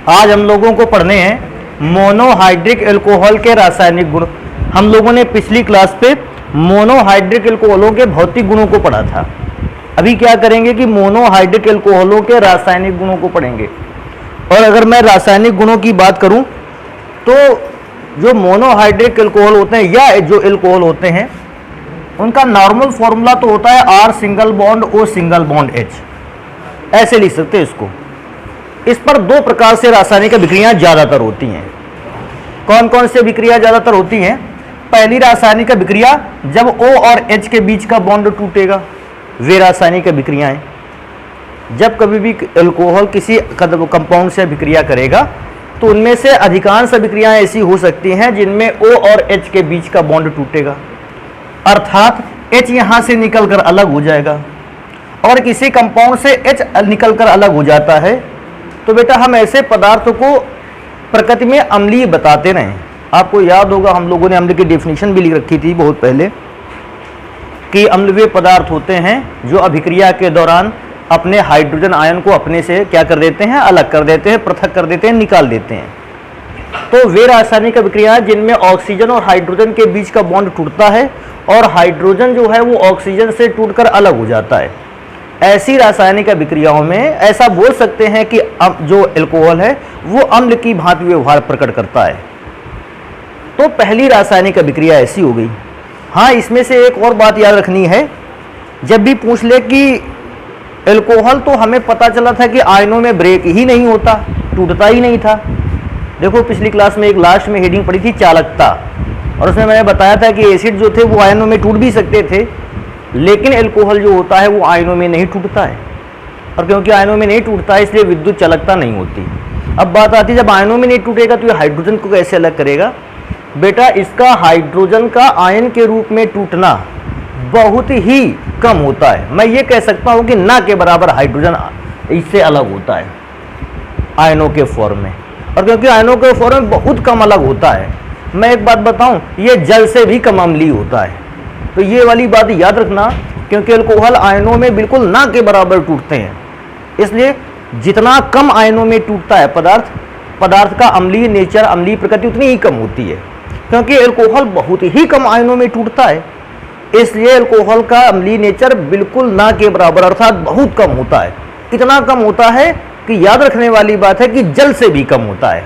आज हम लोगों को पढ़ने हैं मोनोहाइड्रिक एल्कोहल के रासायनिक गुण। हम लोगों ने पिछली क्लास पे मोनोहाइड्रिक एल्कोहलों के भौतिक गुणों को पढ़ा था। अभी क्या करेंगे कि मोनोहाइड्रिक एल्कोहलों के रासायनिक गुणों को पढ़ेंगे। और अगर मैं रासायनिक गुणों की बात करूं तो जो मोनोहाइड्रिक एल्कोहल होते हैं या जो एल्कोहल होते हैं उनका नॉर्मल फॉर्मूला तो होता है R single bond O single bond H, ऐसे लिख सकते हैं इसको। इस पर दो प्रकार से रासायनिक अभिक्रियाएं ज्यादातर होती हैं। कौन कौन सी अभिक्रिया ज्यादातर होती हैं? पहली रासायनिक अभिक्रिया जब O और H के बीच का बॉन्ड टूटेगा, वे रासायनिक अभिक्रियाएं। जब कभी भी एल्कोहल किसी कंपाउंड से अभिक्रिया करेगा तो उनमें से अधिकांश अभिक्रियाएं ऐसी हो सकती हैं जिनमें O और H के बीच का बॉन्ड टूटेगा, अर्थात H यहां से निकलकर अलग हो जाएगा। और किसी कंपाउंड से H निकलकर अलग हो जाता है तो बेटा हम ऐसे पदार्थों को प्रकृति में अम्लीय बताते रहे। आपको याद होगा हम लोगों ने अम्ल की डेफिनेशन भी लिख रखी थी बहुत पहले कि अम्ल वे पदार्थ होते हैं जो अभिक्रिया के दौरान अपने हाइड्रोजन आयन को अपने से क्या कर देते हैं, अलग कर देते हैं, पृथक कर देते हैं, निकाल देते हैं। तो वे रासायनिक अभिक्रियाएं जिनमें ऑक्सीजन और हाइड्रोजन के बीच का बॉन्ड टूटता है और हाइड्रोजन जो है वो ऑक्सीजन से टूटकर अलग हो जाता है, ऐसी रासायनिक अभिक्रियाओं में ऐसा बोल सकते हैं कि जो एल्कोहल है वो अम्ल की भांति व्यवहार प्रकट करता है। तो पहली रासायनिक अभिक्रिया ऐसी हो गई। हाँ, इसमें से एक और बात याद रखनी है, जब भी पूछ ले कि एल्कोहल तो हमें पता चला था कि आयनों में ब्रेक ही नहीं होता, टूटता ही नहीं था। देखो पिछली क्लास में एक लास्ट में हेडिंग पड़ी थी चालकता, और उसमें मैंने बताया था कि एसिड जो थे वो आयनों में टूट भी सकते थे, लेकिन एल्कोहल जो होता है वो आयनों में नहीं टूटता है। और क्योंकि आयनों में नहीं टूटता है इसलिए विद्युत चालकता नहीं होती। अब बात आती है जब आयनों में नहीं टूटेगा तो ये हाइड्रोजन को कैसे अलग करेगा? बेटा इसका हाइड्रोजन का आयन के रूप में टूटना बहुत ही कम होता है। मैं ये कह सकता हूँ कि ना के बराबर हाइड्रोजन इससे अलग होता है आयनों के फॉर्म में। और क्योंकि आयनों के फॉर्म में बहुत कम अलग होता है, मैं एक बात बताऊँ, ये जल से भी कम अम्लीय होता है। तो ये वाली बात याद रखना, क्योंकि एल्कोहल आयनों में बिल्कुल ना के बराबर टूटते हैं, इसलिए जितना कम आयनों में टूटता है पदार्थ का अम्लीय नेचर, अम्लीय प्रकृति उतनी ही कम होती है। क्योंकि एल्कोहल बहुत ही कम आयनों में टूटता है इसलिए एल्कोहल का अम्लीय नेचर बिल्कुल ना के बराबर अर्थात बहुत कम होता है। इतना कम होता है कि याद रखने वाली बात है कि जल से भी कम होता है।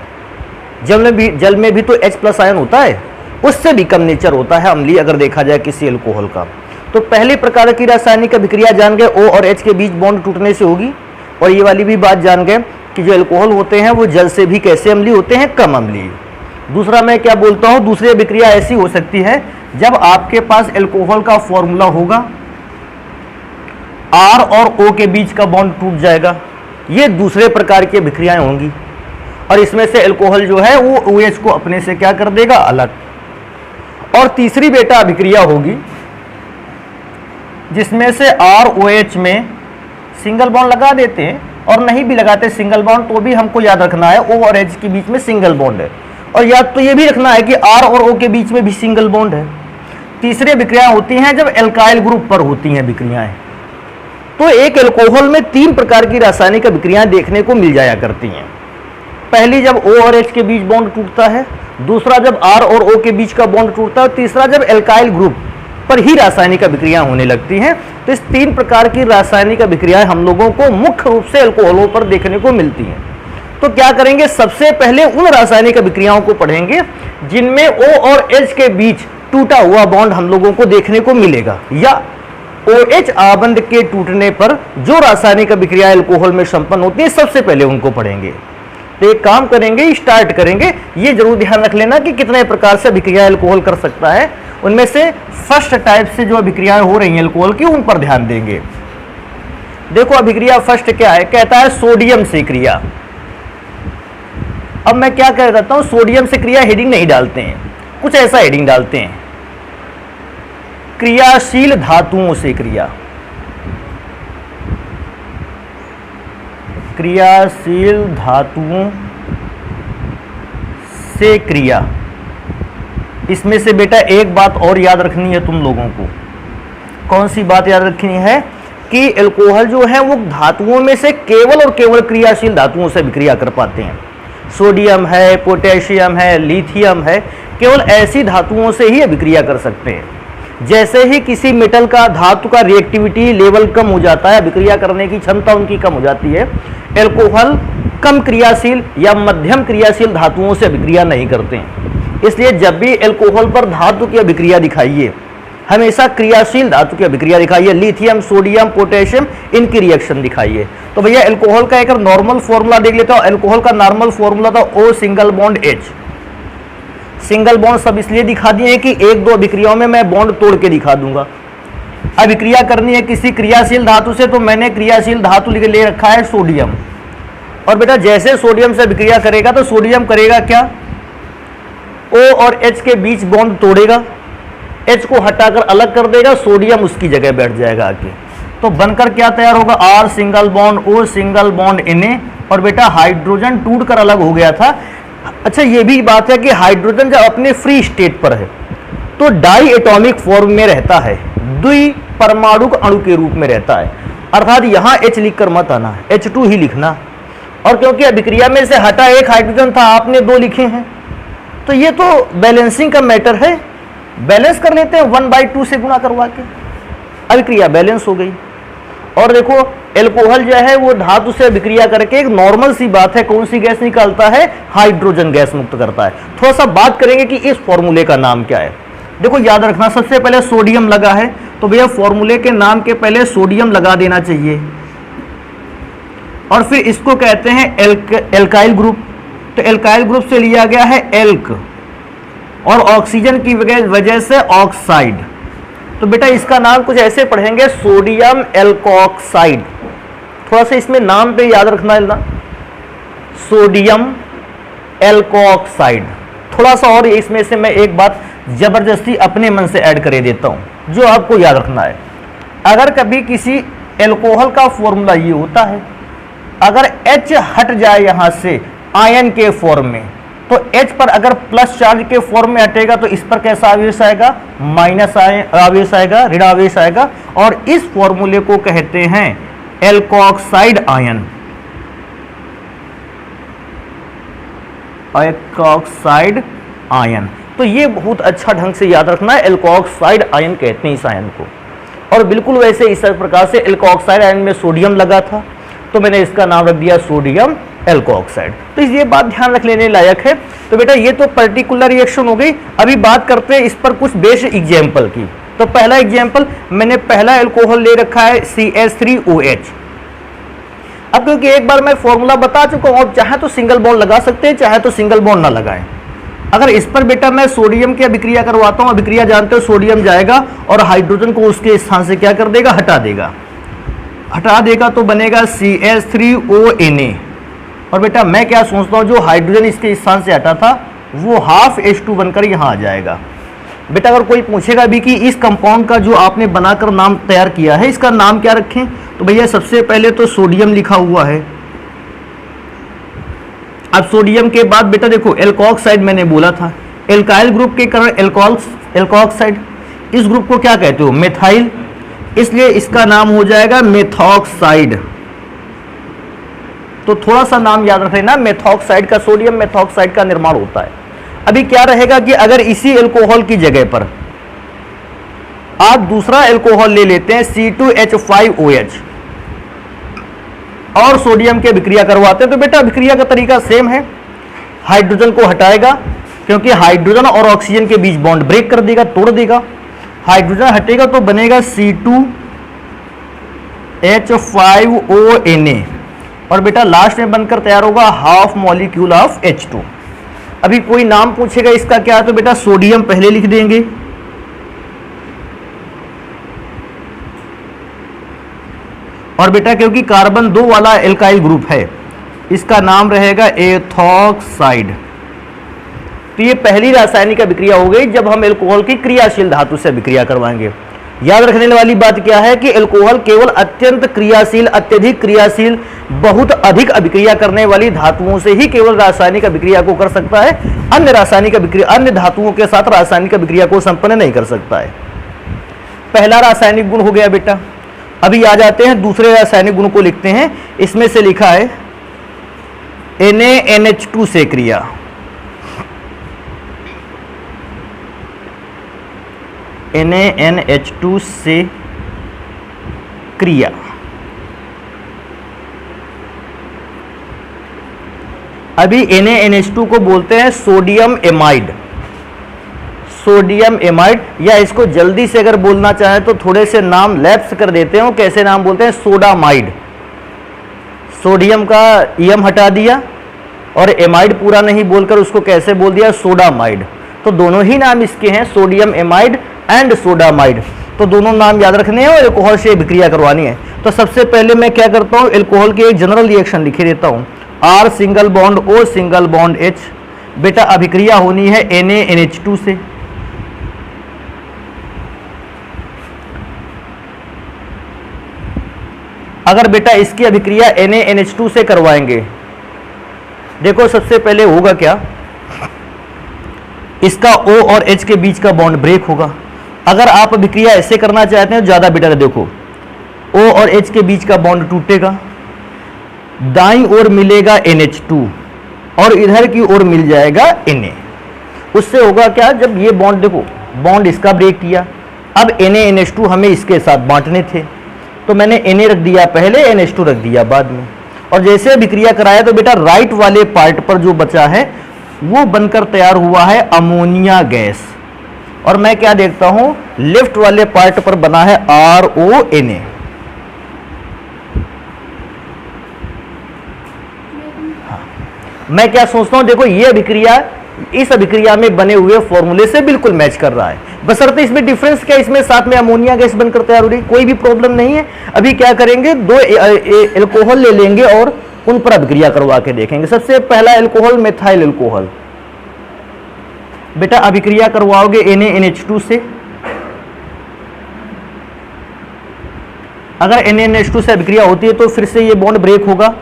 जल में भी तो H+ आयन होता है, उससे भी कम नेचर होता है अम्लीय अगर देखा जाए किसी एल्कोहल का। तो पहले प्रकार की रासायनिक अभिक्रिया जान गए O और H के बीच बॉन्ड टूटने से होगी। और ये वाली भी बात जान गए कि जो एल्कोहल होते हैं वो जल से भी कैसे अम्लीय होते हैं, कम अम्लीय। दूसरा मैं क्या बोलता हूँ, दूसरी अभिक्रिया ऐसी हो सकती है जब आपके पास एल्कोहल का फॉर्मूला होगा, R और O के बीच का बॉन्ड टूट जाएगा। ये दूसरे प्रकार की अभिक्रियाएं होंगी और इसमें से एल्कोहल जो है वो OH को अपने से क्या कर देगा, अलग। और तीसरी बेटा अभिक्रिया होगी जिसमें से ROH में सिंगल बॉन्ड लगा देते हैं, और नहीं भी लगाते सिंगल बॉन्ड तो भी हमको याद रखना है O और H के बीच में सिंगल बॉन्ड है। और याद तो ये भी रखना है कि R और O के बीच में भी सिंगल बॉन्ड है। तीसरी अभिक्रियाएं होती हैं जब एल्काइल ग्रुप पर होती हैं अभिक्रियाएं। तो एक एल्कोहल में तीन प्रकार की रासायनिक अभिक्रियाएं देखने को मिल जाया करती हैं। पहली जब O और H के बीच बॉन्ड टूटता है, दूसरा जब R और O के बीच का बॉन्ड टूटता है, और तीसरा जब एल्काइल ग्रुप पर ही रासायनिक अभिक्रियाएं होने लगती हैं। तो इस तीन प्रकार की रासायनिक अभिक्रियाएं हम लोगों को मुख्य रूप से एल्कोहलों पर देखने को मिलती हैं। तो क्या करेंगे, सबसे पहले उन रासायनिक अभिक्रियाओं को पढ़ेंगे जिनमें O और H के बीच टूटा हुआ बॉन्ड हम लोगों को देखने को मिलेगा, या OH आबंध के टूटने पर जो रासायनिक अभिक्रिया एल्कोहल में संपन्न होती है सबसे पहले उनको पढ़ेंगे। तो एक काम करेंगे, स्टार्ट करेंगे। ये जरूर ध्यान रख लेना कि कितने प्रकार से अभिक्रिया एल्कोहल कर सकता है। उनमें से फर्स्ट टाइप से जो अभिक्रियाएं हो रही हैं एल्कोहल की, उन पर ध्यान देंगे। देखो अभिक्रिया फर्स्ट क्या है, कहता है सोडियम से क्रिया। अब मैं क्या कह देता हूं, सोडियम से क्रिया हेडिंग नहीं डालते हैं, कुछ ऐसा हेडिंग डालते हैं, क्रियाशील धातुओं से क्रिया। क्रियाशील धातुओं से क्रिया। इसमें से बेटा एक बात और याद रखनी है तुम लोगों को। कौन सी बात याद रखनी है कि एल्कोहल जो है वो धातुओं में से केवल और केवल क्रियाशील धातुओं से विक्रिया कर पाते हैं। सोडियम है, पोटेशियम है, लिथियम है, केवल ऐसी धातुओं से ही अभिक्रिया कर सकते हैं। जैसे ही किसी मेटल का, धातु का रिएक्टिविटी लेवल कम हो जाता है, अभिक्रिया करने की क्षमता उनकी कम हो जाती है, एल्कोहल कम क्रियाशील या मध्यम क्रियाशील धातुओं से अभिक्रिया नहीं करते हैं। इसलिए जब भी एल्कोहल पर धातु की अभिक्रिया दिखाइए, हमेशा क्रियाशील धातु की अभिक्रिया दिखाइए, लिथियम, सोडियम, पोटेशियम, इनकी रिएक्शन दिखाइए। तो भैया एल्कोहल का एक नॉर्मल फॉर्मूला देख लेता हूं। एल्कोहल का नॉर्मल फॉर्मूला था O single bond H। Single bond सब इसलिए दिखा दिए हैं कि एक दो अभिक्रियाओं में मैं बॉन्ड तोड़ के दिखा दूंगा। अभिक्रिया करनी है किसी क्रियाशील धातु से, तो मैंने क्रियाशील धातु ले रखा है सोडियम। और बेटा जैसे सोडियम से अभिक्रिया करेगा तो सोडियम करेगा क्या, O और H के बीच बॉन्ड तोड़ेगा, H को हटाकर अलग कर देगा, सोडियम उसकी जगह बैठ जाएगा आके। तो बनकर क्या तैयार होगा, R single bond O single bond Na। और बेटा हाइड्रोजन टूटकर अलग हो गया था। अच्छा ये भी बात है कि हाइड्रोजन जब अपने फ्री स्टेट पर है तो डाई एटॉमिक फॉर्म में रहता है, द्विपरमाणुक अणु के रूप में रहता है। अर्थात यहाँ H लिखकर मत आना, H2 ही लिखना। और क्योंकि अभिक्रिया में से हटा एक हाइड्रोजन था, आपने दो लिखे हैं, तो ये तो बैलेंसिंग का मैटर है, बैलेंस कर लेते हैं 1/2 से गुणा करवा के, अभिक्रिया बैलेंस हो गई। और देखो एल्कोहल जो है वो धातु से अभिक्रिया करके एक नॉर्मल सी बात है, कौन सी गैस निकालता है, हाइड्रोजन गैस मुक्त करता है। थोड़ा सा बात करेंगे कि इस फॉर्मूले का नाम क्या है। देखो याद रखना, सबसे पहले सोडियम लगा है, तो भैया फॉर्मूले के नाम के पहले सोडियम लगा देना चाहिए। और फिर इसको कहते हैं एल्काइल ग्रुप। तो एल्काइल ग्रुप से लिया गया है एल्क, और ऑक्सीजन की वजह से ऑक्साइड। तो बेटा इसका नाम कुछ ऐसे पढ़ेंगे, सोडियम एल्कोक्साइड। थोड़ा सा इसमें नाम पे याद रखना है, सोडियम एल्कोक्साइड। थोड़ा सा और इसमें से मैं एक बात जबरदस्ती अपने मन से ऐड कर देता हूं, जो आपको याद रखना है। अगर कभी किसी एल्कोहल का फॉर्मूला ये होता है, अगर H हट जाए यहां से आयन के फॉर्म में, तो H पर अगर प्लस चार्ज के फॉर्म में हटेगा तो इस पर कैसा आवेश आएगा, माइनस आवेश आएगा, ऋण आवेश आएगा। और इस फॉर्मूले को कहते हैं एल्कोक्साइड आयन। एल्कोक्साइड आयन, तो ये बहुत अच्छा ढंग से याद रखना है, एल्कोक्साइड आयन कहते हैं इस आयन को। और बिल्कुल वैसे इस प्रकार से एल्कोक्साइड आयन में सोडियम लगा था, तो मैंने इसका नाम रख दिया सोडियम एल्कोक्साइड। तो ये बात ध्यान रख लेने लायक है। तो बेटा ये तो पर्टिकुलर रिएक्शन हो गई। अभी बात करते हैं इस पर कुछ बेसिक एग्जाम्पल की। तो पहला एग्जाम्पल, मैंने पहला एल्कोहल ले रखा है CH3OH। अब क्योंकि एक बार मैं फॉर्मूला बता चुका हूं, अब चाहे तो सिंगल बॉन्ड लगा सकते हैं, चाहे तो सिंगल बॉन्ड ना लगाएं। अगर इस पर बेटा मैं सोडियम की अभिक्रिया करवाता हूं, अभिक्रिया जानते हो सोडियम जाएगा और हाइड्रोजन को उसके स्थान से क्या कर देगा, हटा देगा, तो बनेगा CH3ONA। और बेटा मैं क्या सोचता हूँ, जो हाइड्रोजन इसके स्थान से हटा था वो हाफ H2 बनकर यहाँ आ जाएगा। बेटा अगर कोई पूछेगा भी कि इस कंपाउंड का जो आपने बनाकर नाम तैयार किया है, इसका नाम क्या रखें, तो भैया सबसे पहले तो सोडियम लिखा हुआ है। अब सोडियम के बाद बेटा देखो एल्कोक्साइड मैंने बोला था, एल्काइल ग्रुप के कारण एल्कोक्साइड। इस ग्रुप को क्या कहते हो, मेथाइल, इसलिए इसका नाम हो जाएगा मेथॉक्साइड। तो थोड़ा सा नाम याद रख लेना, मेथॉक्साइड का, सोडियम मेथॉक्साइड का निर्माण होता है। अभी क्या रहेगा कि अगर इसी एल्कोहल की जगह पर आप दूसरा एल्कोहल ले लेते हैं C2H5OH और सोडियम की अभिक्रिया करवाते हैं, तो बेटा अभिक्रिया का तरीका सेम है। हाइड्रोजन को हटाएगा, क्योंकि हाइड्रोजन और ऑक्सीजन के बीच बॉन्ड ब्रेक कर देगा, तोड़ देगा। हाइड्रोजन हटेगा तो बनेगा C2H5ONA। और बेटा लास्ट में बनकर तैयार होगा हाफ मॉलिक्यूल ऑफ H2। अभी कोई नाम पूछेगा इसका क्या है, तो बेटा सोडियम पहले लिख देंगे, और बेटा क्योंकि कार्बन 2 वाला एल्काइल ग्रुप है, इसका नाम रहेगा एथोक्साइड। तो ये पहली रासायनिक अभिक्रिया हो गई जब हम एल्कोहल की क्रियाशील धातु से अभिक्रिया करवाएंगे। याद रखने वाली बात क्या है कि एल्कोहल केवल अत्यंत क्रियाशील, अत्यधिक क्रियाशील, बहुत अधिक अभिक्रिया करने वाली धातुओं से ही केवल रासायनिक अभिक्रिया को कर सकता है। अन्य रासायनिक अभिक्रिया, अन्य धातुओं के साथ रासायनिक अभिक्रिया को संपन्न नहीं कर सकता है। पहला रासायनिक गुण हो गया बेटा। अभी आ जाते हैं दूसरे रासायनिक गुण को लिखते हैं। इसमें से लिखा है NaNH2 से क्रिया, NaNH2 से क्रिया। अभी NaNH2 को बोलते हैं सोडियम एमाइड, सोडियम एमाइड, या इसको जल्दी से अगर बोलना चाहे तो थोड़े से नाम लैप्स कर देते हैं। कैसे नाम बोलते हैं? सोडामाइड। सोडियम का एम हटा दिया और एमाइड पूरा नहीं बोलकर उसको कैसे बोल दिया? सोडामाइड। तो दोनों ही नाम इसके हैं, सोडियम एमाइड एंड सोडामाइड। तो दोनों नाम याद रखने हैं और एल्कोहल से अभिक्रिया करवानी है। तो सबसे पहले मैं क्या करता हूँ, एल्कोहल की एक जनरल रिएक्शन लिखे देता हूँ, R single bond O single bond H। बेटा अभिक्रिया होनी है NaNH2 से। अगर बेटा इसकी अभिक्रिया NaNH2 से करवाएंगे, देखो सबसे पहले होगा क्या, इसका O और H के बीच का बॉन्ड ब्रेक होगा। अगर आप अभिक्रिया ऐसे करना चाहते हैं ज्यादा बेटर है, देखो O और H के बीच का बॉन्ड टूटेगा, दाईं ओर मिलेगा NH2 और इधर की ओर मिल जाएगा Na। उससे होगा क्या, जब ये बॉन्ड, देखो बॉन्ड इसका ब्रेक किया, अब NaNH2 हमें इसके साथ बांटने थे, तो मैंने Na रख दिया पहले, NH2 रख दिया बाद में। और जैसे अभिक्रिया कराया तो बेटा राइट वाले पार्ट पर जो बचा है वो बनकर तैयार हुआ है अमोनिया गैस। और मैं क्या देखता हूं, लेफ्ट वाले पार्ट पर बना है RONA। मैं क्या सोचता हूं, देखो ये अभिक्रिया इस अभिक्रिया में बने हुए फॉर्मूले से बिल्कुल मैच कर रहा है, बशर्ते इसमें डिफरेंस क्या, इसमें साथ में अमोनिया गैस बनकर तैयार हो रही, कोई भी प्रॉब्लम नहीं है। अभी क्या करेंगे, दो एल्कोहल ले लेंगे और उन पर अभिक्रिया करवा के देखेंगे। सबसे पहला एल्कोहल मेथाइल एल्कोहल। बेटा अभिक्रिया करवाओगे NaNH2 से। अगर NaNH2 से अभिक्रिया होती है तो फिर से ये बॉन्ड ब्रेक होगा,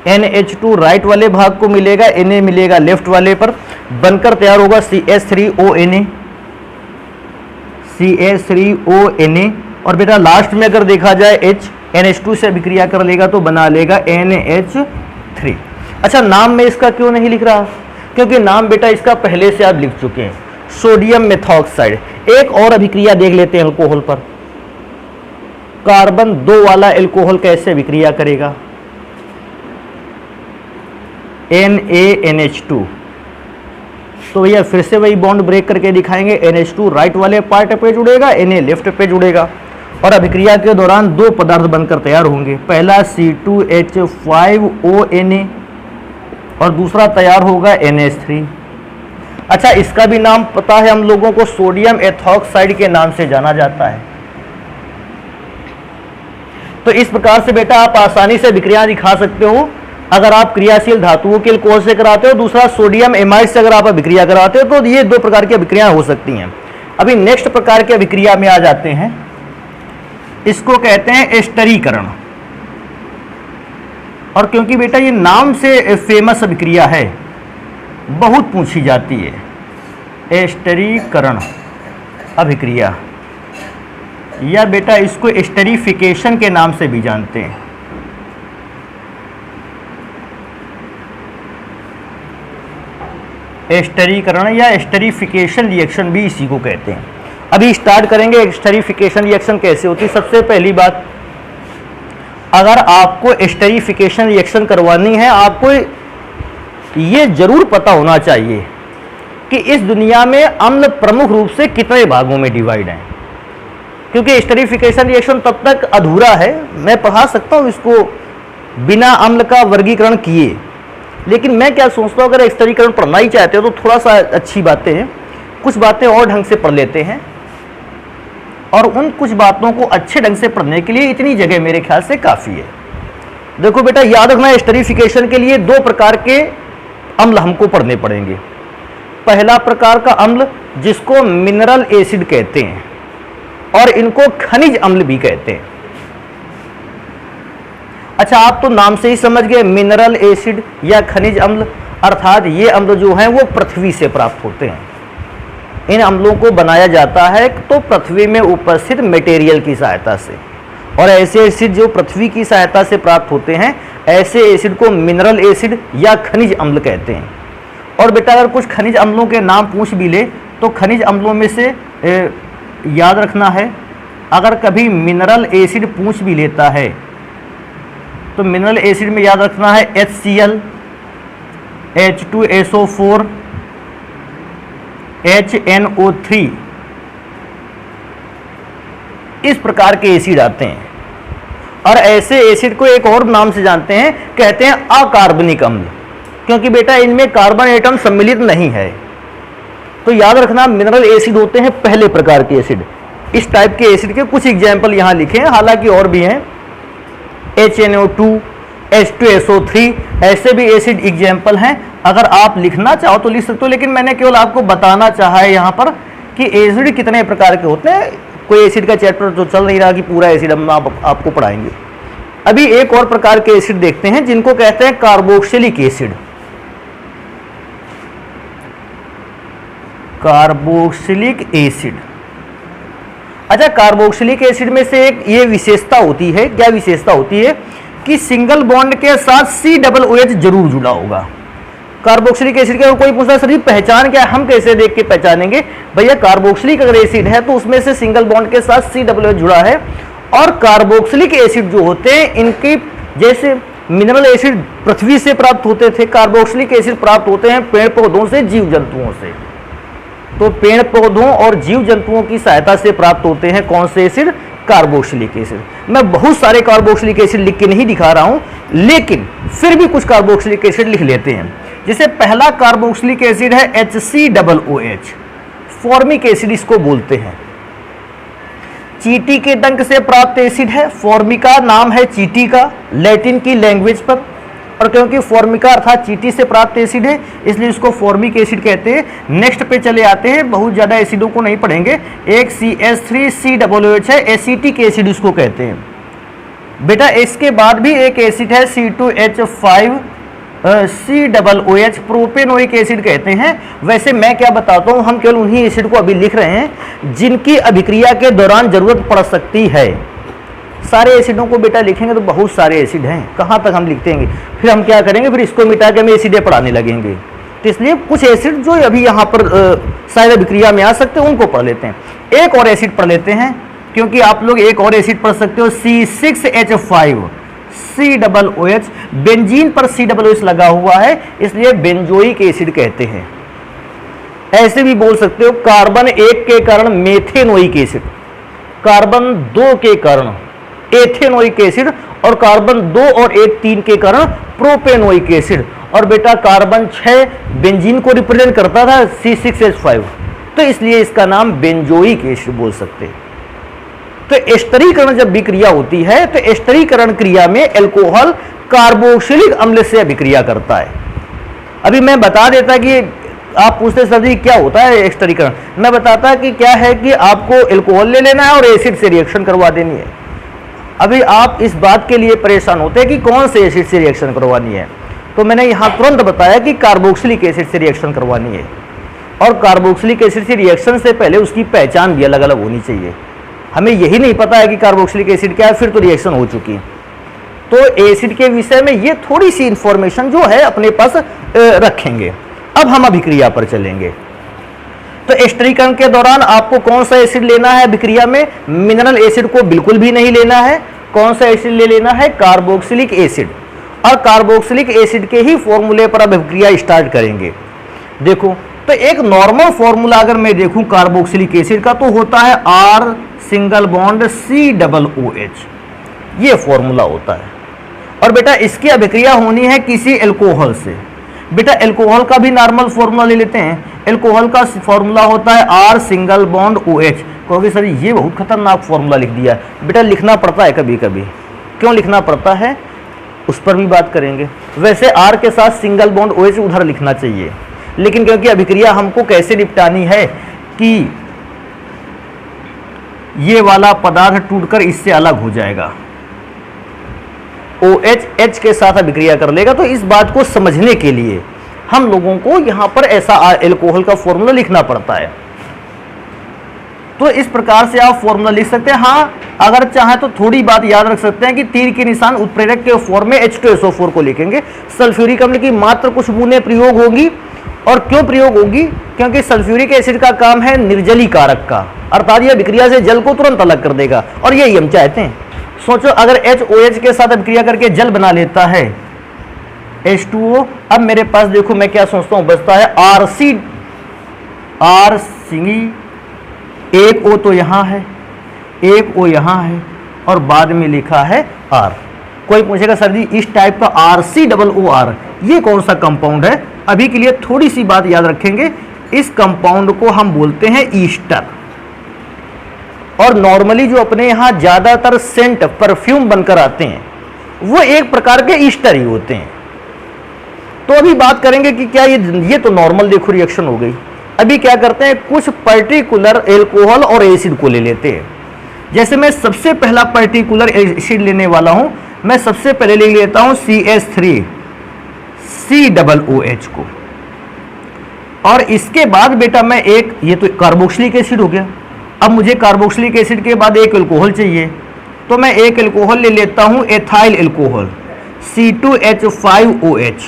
NH2 राइट वाले भाग को मिलेगा, Na मिलेगा लेफ्ट वाले पर, बनकर तैयार होगा CH3ONA, CH3ONA। और बेटा लास्ट में अगर देखा जाए H NH2 से अभिक्रिया कर लेगा तो बना लेगा NH3। अच्छा नाम में इसका क्यों नहीं लिख रहा, क्योंकि नाम बेटा इसका पहले से आप लिख चुके हैं, सोडियम मेथॉक्साइड। एक और अभिक्रिया देख लेते हैं अल्कोहल पर, कार्बन 2 वाला एल्कोहल कैसे अभिक्रिया करेगा, NaNH2। तो भैया फिर से वही बॉन्ड ब्रेक करके दिखाएंगे, NH2 राइट वाले पार्ट पे जुड़ेगा, Na लेफ्ट पे जुड़ेगा और अभिक्रिया के दौरान दो पदार्थ बनकर तैयार होंगे, पहला C2H5ONA और दूसरा तैयार होगा NH3। अच्छा इसका भी नाम पता है हम लोगों को, सोडियम एथॉक्साइड के नाम से जाना जाता है। तो इस प्रकार से बेटा आप आसानी से अभिक्रिया दिखा सकते हो। अगर आप क्रियाशील धातुओं के एल्कोहल से कराते हो, दूसरा सोडियम एमाइड से अगर आप अभिक्रिया कराते हो, तो ये दो प्रकार की अभिक्रिया हो सकती हैं। अभी नेक्स्ट प्रकार की अभिक्रिया में आ जाते हैं, इसको कहते हैं एस्टरीकरण। और क्योंकि बेटा ये नाम से फेमस अभिक्रिया है, बहुत पूछी जाती है, एस्टरीकरण अभिक्रिया, या बेटा इसको एस्टरीफिकेशन के नाम से भी जानते हैं। एस्टरीकरण या एस्टरीफिकेशन रिएक्शन भी इसी को कहते हैं। अभी स्टार्ट करेंगे एस्टरीफिकेशन रिएक्शन कैसे होती है। सबसे पहली बात, अगर आपको एस्टरीफिकेशन रिएक्शन करवानी है, आपको ये जरूर पता होना चाहिए कि इस दुनिया में अम्ल प्रमुख रूप से कितने भागों में डिवाइड हैं, क्योंकि एस्टरीफिकेशन रिएक्शन तब तक अधूरा है। मैं पढ़ा सकता हूँ इसको बिना अम्ल का वर्गीकरण किए, लेकिन मैं क्या सोचता हूँ, अगर एस्टरीकरण पढ़ना ही चाहते हो तो थोड़ा सा अच्छी बातें हैं, कुछ बातें और ढंग से पढ़ लेते हैं, और उन कुछ बातों को अच्छे ढंग से पढ़ने के लिए इतनी जगह मेरे ख्याल से काफ़ी है। देखो बेटा याद रखना, एस्टरीफिकेशन के लिए दो प्रकार के अम्ल हमको पढ़ने पड़ेंगे। पहला प्रकार का अम्ल जिसको मिनरल एसिड कहते हैं, और इनको खनिज अम्ल भी कहते हैं। अच्छा आप तो नाम से ही समझ गए, मिनरल एसिड या खनिज अम्ल, अर्थात ये अम्ल जो हैं वो पृथ्वी से प्राप्त होते हैं। इन अम्लों को बनाया जाता है तो पृथ्वी में उपस्थित मटेरियल की सहायता से, और ऐसे एसिड जो पृथ्वी की सहायता से प्राप्त होते हैं, ऐसे एसिड को मिनरल एसिड या खनिज अम्ल कहते हैं। और बेटा अगर कुछ खनिज अम्लों के नाम पूछ भी ले तो खनिज अम्लों में से याद रखना है, अगर कभी मिनरल एसिड पूछ भी लेता है तो मिनरल एसिड में याद रखना है HCl, H2SO4, HNO3, इस प्रकार के एसिड आते हैं। और ऐसे एसिड को एक और नाम से जानते हैं, कहते हैं अकार्बनिक अम्ल, क्योंकि बेटा इनमें कार्बन एटम सम्मिलित नहीं है। तो याद रखना मिनरल एसिड होते हैं पहले प्रकार के एसिड। इस टाइप के एसिड के कुछ एग्जाम्पल यहाँ लिखे हैं, हालांकि और भी हैं, HNO2, H2SO3, ऐसे भी एसिड एग्जाम्पल हैं। अगर आप लिखना चाहो तो लिख सकते हो, लेकिन मैंने केवल आपको बताना चाहा है यहाँ पर कि एसिड कितने प्रकार के होते हैं। कोई एसिड का चैप्टर तो चल नहीं रहा कि पूरा एसिड हम आपको पढ़ाएंगे। अभी एक और प्रकार के एसिड देखते हैं जिनको कहते हैं कार्बोक्सिलिक एसिड। कार्बोक्सिलिक एसिड, अच्छा कार्बोक्सिलिक एसिड में से एक ये विशेषता होती है, क्या विशेषता होती है कि सिंगल बॉन्ड के साथ COOH जरूर जुड़ा होगा। कार्बोक्सिलिक एसिड के कोई पूछता है सर जी पहचान क्या है, हम कैसे देख के पहचानेंगे? भैया कार्बोक्सिलिक अगर एसिड है तो उसमें से सिंगल बॉन्ड के साथ COOH जुड़ा है। और कार्बोक्सिलिक एसिड जो होते हैं इनकी, जैसे मिनरल एसिड पृथ्वी से प्राप्त होते थे, कार्बोक्सिलिक एसिड प्राप्त होते हैं पेड़ पौधों से, जीव जंतुओं से। तो पेड़ पौधों और जीव जंतुओं की सहायता से प्राप्त होते हैं कौन से एसिड? Carboxylic acid. मैं बहुत सारे कार्बोक्सिलिक एसिड लिख के नहीं दिखा रहा हूं, लेकिन फिर भी कुछ कार्बोक्सिलिक एसिड लिख लेते हैं। जैसे पहला कार्बोक्सिलिक एसिड है HCOOH, फॉर्मिक एसिड इसको बोलते हैं। चींटी के डंक से प्राप्त एसिड है, फॉर्मिका नाम है चींटी का लैटिन की लैंग्वेज पर, और क्योंकि फॉर्मिका अर्थात चींटी से प्राप्त एसिड है इसलिए इसको फॉर्मिक एसिड कहते हैं। नेक्स्ट पे चले आते हैं, बहुत ज़्यादा एसिडों को नहीं पढ़ेंगे। एक CH3COOH है, एसिटिक एसिड इसको कहते हैं। बेटा इसके बाद भी एक एसिड है C2H5COOH, प्रोपेनोइक एसिड कहते हैं। वैसे मैं क्या बताता हूँ, हम केवल उन्हीं एसिड को अभी लिख रहे हैं जिनकी अभिक्रिया के दौरान जरूरत पड़ सकती है। सारे एसिडों को बेटा लिखेंगे तो बहुत सारे एसिड हैं, कहाँ तक हम लिखते हैं? फिर हम क्या करेंगे, फिर इसको मिटा के हमें एसिडें पढ़ाने लगेंगे। तो इसलिए कुछ एसिड जो अभी यहाँ पर शायद अभिक्रिया में आ सकते हैं उनको पढ़ लेते हैं। एक और एसिड पढ़ लेते हैं, क्योंकि आप लोग एक और एसिड पढ़ सकते हो, C6H5COOH, बेंजीन पर COOH लगा हुआ है इसलिए बेंजोइक एसिड कहते हैं। ऐसे भी बोल सकते हो कार्बन 1 के कारण मेथेनोइक एसिड, कार्बन 2 के कारण एथेनोइक एसिड, और कार्बन 2 और 1 3 के कारण प्रोपेनोइक एसिड। और बेटा कार्बन 6 बेंजीन को रिप्रेजेंट करता था, C6H5, तो इसलिए इसका नाम बेंजोइक एसिड बोल सकते हैं। तो एस्टरीकरण जब विक्रिया होती है तो एस्टरीकरण क्रिया में एल्कोहल कार्बोक्सिलिक अम्ल से अभिक्रिया करता है। अभी मैं बता देता कि आप पूछते सर जी क्या होता है एस्टरीकरण, मैं बताता कि क्या है कि आपको एल्कोहल ले लेना है और एसिड से रिएक्शन करवा देनी है। अभी आप इस बात के लिए परेशान होते हैं कि कौन से एसिड से रिएक्शन करवानी है, तो मैंने यहाँ तुरंत बताया कि कार्बोक्सिलिक एसिड से रिएक्शन करवानी है। और कार्बोक्सिलिक एसिड से रिएक्शन से पहले उसकी पहचान भी अलग अलग होनी चाहिए। हमें यही नहीं पता है कि कार्बोक्सिलिक एसिड क्या है, फिर तो रिएक्शन हो चुकी है। तो एसिड के विषय में ये थोड़ी सी इंफॉर्मेशन जो है अपने पास रखेंगे। अब हम अभिक्रिया पर चलेंगे। तो एस्टरीकरण के दौरान आपको कौन सा एसिड लेना है अभिक्रिया में? मिनरल एसिड को बिल्कुल भी नहीं लेना है। कौन सा एसिड ले लेना है? Carboxylic acid. और कार्बोक्सिलिक एसिड के ही फॉर्मूले पर अब अभिक्रिया स्टार्ट करेंगे। देखो तो एक नॉर्मल फॉर्मूला अगर मैं देखूं कार्बोक्सिलिक एसिड का तो होता है R सिंगल बॉन्ड COOH, ये फॉर्मूला होता है। और बेटा इसकी अभिक्रिया होनी है किसी एल्कोहल से। बेटा एल्कोहल का भी नॉर्मल फॉर्मूला ले लेते हैं। एल्कोहल का फॉर्मूला होता है R सिंगल बॉन्ड OH। कहोगे सर ये बहुत खतरनाक फॉर्मूला लिख दिया। बेटा लिखना पड़ता है कभी कभी, क्यों लिखना पड़ता है उस पर भी बात करेंगे। वैसे R के साथ सिंगल बॉन्ड OH उधर लिखना चाहिए, लेकिन क्योंकि अभिक्रिया हमको कैसे निपटानी है कि ये वाला पदार्थ टूटकर इससे अलग हो जाएगा, OH H के साथ अभिक्रिया कर लेगा। तो इस बात को समझने के लिए हम लोगों को यहां पर ऐसा एल्कोहल का फॉर्मूला लिखना पड़ता है। तो इस प्रकार से आप फॉर्मूला लिख सकते हैं। हाँ, अगर चाहे तो थोड़ी बात याद रख सकते हैं कि तीर के निशान उत्प्रेरक के फॉर्म में H2SO4 को लिखेंगे। सल्फ्यूरिक अम्ल की मात्र कुछ बूंदें प्रयोग होगी। और क्यों प्रयोग होगी? क्योंकि सल्फ्यूरिक एसिड का काम है निर्जलीकारक का, अर्थात यह अभिक्रिया से जल को तुरंत अलग कर देगा, और यही हम चाहते हैं। सोचो अगर HOH के साथ अभिक्रिया करके जल बना लेता है H2O, अब मेरे पास देखो मैं क्या सोचता हूं, बचता है RC, एक O तो यहां है, एक O यहां है, और बाद में लिखा है R। कोई पूछेगा सर जी इस टाइप का RCOOR ये कौन सा कंपाउंड है? अभी के लिए थोड़ी सी बात याद रखेंगे, इस कंपाउंड को हम बोलते हैं ईस्टर। और नॉर्मली जो अपने यहाँ ज्यादातर सेंट परफ्यूम बनकर आते हैं वो एक प्रकार के ईस्टर ही होते हैं। तो अभी बात करेंगे कि क्या ये तो नॉर्मल देखो रिएक्शन हो गई। अभी क्या करते हैं, कुछ पर्टिकुलर एल्कोहल और एसिड को ले लेते हैं। जैसे मैं सबसे पहला पर्टिकुलर एसिड लेने वाला हूं, मैं सबसे पहले ले लेता हूं CH3COOH को, और इसके बाद बेटा मैं एक, ये तो कार्बोक्सिलिक एसिड हो गया, अब मुझे कार्बोक्सिलिक एसिड के बाद एक एल्कोहल चाहिए, तो मैं एक एल्कोहल ले लेता हूं एथाइल एल्कोहल C2H5OH,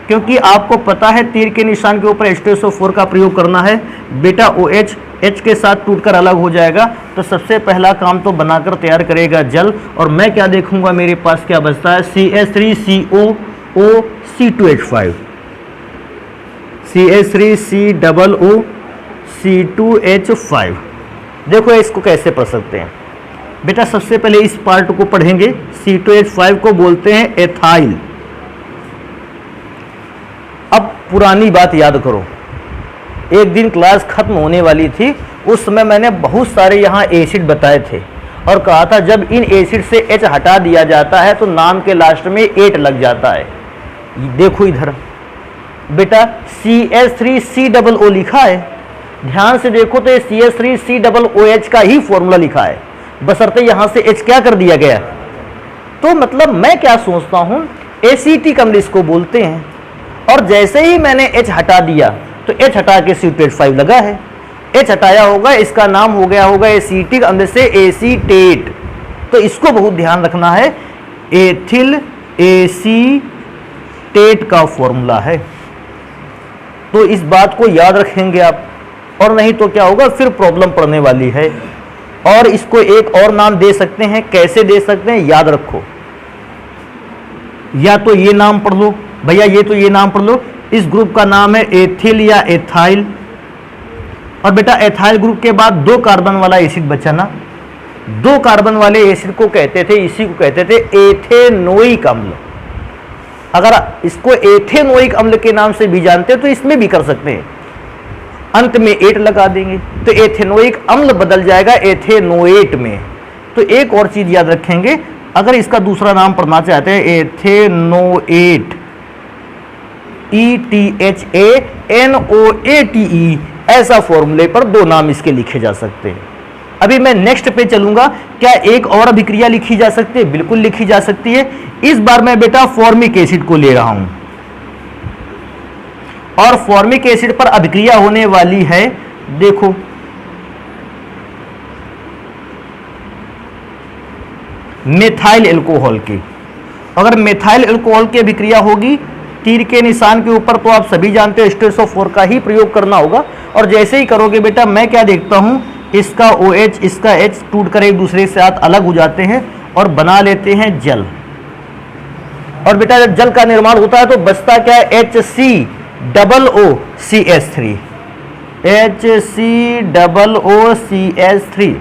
क्योंकि आपको पता है तीर के निशान के ऊपर H2SO4 का प्रयोग करना है। बेटा OH H के साथ टूटकर अलग हो जाएगा, तो सबसे पहला काम तो बनाकर तैयार करेगा जल, और मैं क्या देखूंगा मेरे पास क्या बचता है, CH3COOC2H5, CH3COOC2H5। देखो इसको कैसे पढ़ सकते हैं बेटा, सबसे पहले इस पार्ट को पढ़ेंगे। C2H5 को बोलते हैं एथाइल। अब पुरानी बात याद करो, एक दिन क्लास खत्म होने वाली थी, उस समय मैंने बहुत सारे यहाँ एसिड बताए थे और कहा था जब इन एसिड से H हटा दिया जाता है तो नाम के लास्ट में 8 लग जाता है। देखो इधर बेटा CH3COO लिखा है, ध्यान से देखो तो ये CH3COOH का ही फॉर्मूला लिखा है, बशर्ते यहाँ से H क्या कर दिया गया। तो मतलब मैं क्या सोचता हूँ, एसिटिक अम्ल इसको बोलते हैं, और जैसे ही मैंने H हटा दिया तो H हटा के C2H5 लगा है, H हटाया होगा, इसका नाम हो गया होगा एसिटिक अम्ल से एसीटेट। तो इसको बहुत ध्यान रखना है, एथिल एसीटेट का फॉर्मूला है, तो इस बात को याद रखेंगे आप, और नहीं तो क्या होगा फिर प्रॉब्लम पड़ने वाली है। और इसको एक और नाम दे सकते हैं, कैसे दे सकते हैं याद रखो, या तो ये नाम पढ़ लो भैया, ये तो ये नाम पढ़ लो, इस ग्रुप का नाम है एथिल या एथाइल। और बेटा एथाइल ग्रुप के बाद 2 कार्बन वाला एसिड बचा ना, 2 कार्बन वाले एसिड को कहते थे, इसी को कहते थे एथेनोइक अम्ल। अगर इसको एथेनोइक अम्ल के नाम से भी जानते तो इसमें भी कर सकते हैं, अंत में 8 लगा देंगे तो एथेनोइक अम्ल बदल जाएगा एथेनोएट में। तो एक और चीज याद रखेंगे, अगर इसका दूसरा नाम पढ़ना चाहते हैं एथेनोएट, ETHANOATE, ऐसा फॉर्मूले पर 2 नाम इसके लिखे जा सकते हैं। अभी मैं नेक्स्ट पे चलूंगा, क्या एक और अभिक्रिया लिखी जा सकती है? बिल्कुल लिखी जा सकती है। इस बार मैं बेटा फॉर्मिक एसिड को ले रहा हूं, और फॉर्मिक एसिड पर अभिक्रिया होने वाली है, देखो मेथाइल एल्कोहल की। अगर मेथाइल एल्कोहल की अभिक्रिया होगी तीर के निशान के ऊपर, तो आप सभी जानते हैं H2SO4 का ही प्रयोग करना होगा। और जैसे ही करोगे बेटा, मैं क्या देखता हूं, इसका OH इसका H टूटकर एक दूसरे से साथ अलग हो जाते हैं और बना लेते हैं जल। और बेटा जब जल का निर्माण होता है तो बचता क्या है, HCOOCH3, HCOOCH3।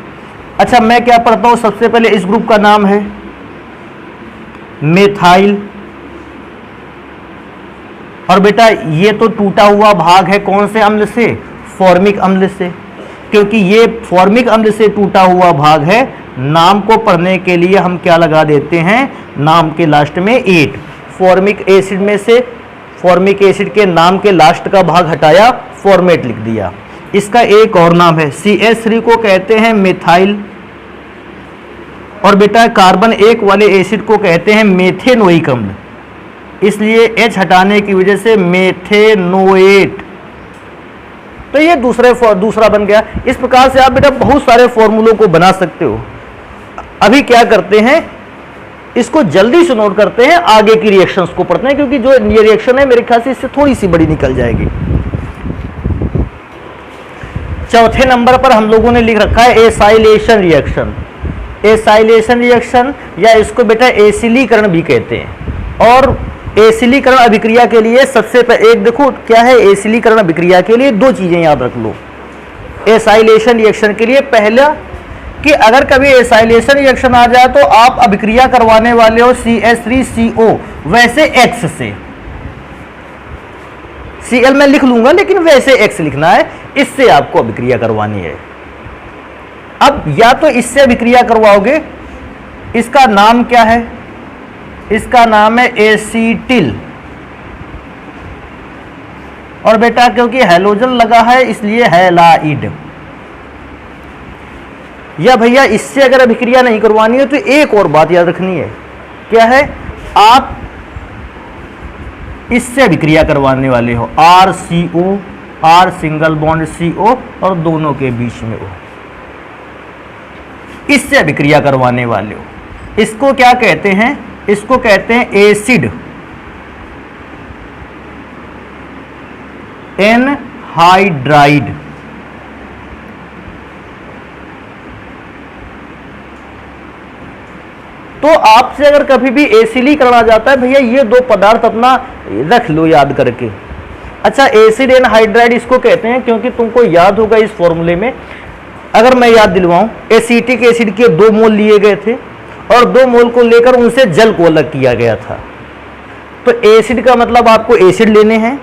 अच्छा मैं क्या पढ़ता हूं, सबसे पहले इस ग्रुप का नाम है मेथाइल, और बेटा ये तो टूटा हुआ भाग है कौन से अम्ल से, फॉर्मिक अम्ल से, क्योंकि ये फॉर्मिक अम्ल से टूटा हुआ भाग है। नाम को पढ़ने के लिए हम क्या लगा देते हैं, नाम के लास्ट में 8। फॉर्मिक एसिड में से फॉर्मिक एसिड के नाम के लास्ट का भाग हटाया, फॉर्मेट लिख दिया। इसका एक और नाम है CH3 को कहते हैं मेथाइल, और बेटा कार्बन 1 वाले एसिड को कहते हैं मेथेनोइक अम्ल, इसलिए H हटाने की वजह से मेथेनोएट। तो ये दूसरा बन गया। इस प्रकार से आप बेटा बहुत सारे फॉर्मूलों को बना सकते हो। अभी क्या करते हैं, इसको जल्दी से नोट करते हैं, आगे की रिएक्शंस को पढ़ते हैं, क्योंकि जो ये रिएक्शन है मेरे ख्याल से इससे थोड़ी सी बड़ी निकल जाएगी। चौथे नंबर पर हम लोगों ने लिख रखा है एसाइलेशन रिएक्शन। एसाइलेशन रिएक्शन या इसको बेटा एसिलीकरण भी कहते हैं। और एसिलीकरण अभिक्रिया के लिए सबसे पहले एक देखो क्या है, एसिलीकरण अभिक्रिया के लिए दो चीजें याद रख लो। एसाइलेशन रिएक्शन के लिए पहला कि अगर कभी एसाइलेशन रिएक्शन आ जाए तो आप अभिक्रिया करवाने वाले हो CH3CO वैसे X से, Cl मैं लिख लूंगा लेकिन वैसे X लिखना है, इससे आपको अभिक्रिया करवानी है। अब या तो इससे अभिक्रिया करवाओगे, इसका नाम क्या है, इसका नाम है एसीटिल, और बेटा क्योंकि हैलोजन लगा है इसलिए हैलाइड। या भैया इससे अगर अभिक्रिया नहीं करवानी है तो एक और बात याद रखनी है, क्या है, आप इससे अभिक्रिया करवाने वाले हो RCO, R single bond CO और दोनों के बीच में O, इससे अभिक्रिया करवाने वाले हो। इसको क्या कहते हैं, इसको कहते हैं एसिड एनहाइड्राइड। तो आपसे अगर कभी भी एसिलीकरण आ जाता है, भैया ये दो पदार्थ अपना रख लो याद करके। अच्छा, एसिड एनहाइड्राइड इसको कहते हैं क्योंकि तुमको याद होगा इस फॉर्मूले में, अगर मैं याद दिलवाऊं, एसिटिक एसिड के 2 मोल लिए गए थे और 2 मोल को लेकर उनसे जल को अलग किया गया था। तो एसिड का मतलब आपको एसिड लेने हैं,